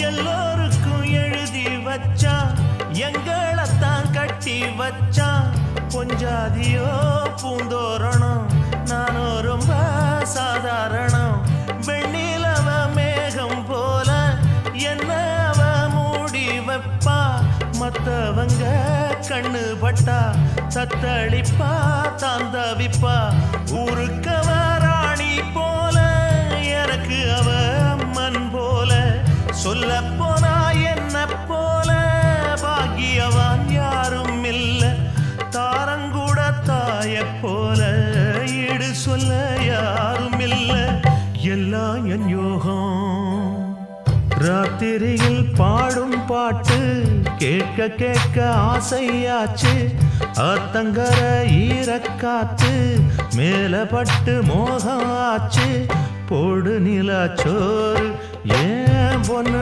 எல்லோருக்கும் எழுதி வச்சா எங்களைத்தான் கட்டி வச்சா பொஞ்சாதியோ பூந்தோரணம் நானோ ரொம்ப சாதாரணம் வெண்ணிலவ மேகம் போல என்ன அவ மூடி வைப்பா மத்தவங்க கண்ணு பட்டா தத்தளிப்பா தாந்தவிப்பா ஊருக்கவ ராணி போல எனக்கு அவ அம்மன் போல சொல்ல போனா என்ன போல பாக்கியவான் யாரும் இல்ல தாரங்கூட தாய போல ஈடு சொல்ல யாரும் இல்ல எல்லாம் என் யோகம் ராத்திரியில் பாடும் பாட்டு கேட்க கேட்க ஆசையாச்சு ஆத்தங்கர ஈரக்காத்து மேல பட்டு மோகம் ஆச்சு போடு நிலா சோறு ஏன் பொண்ணு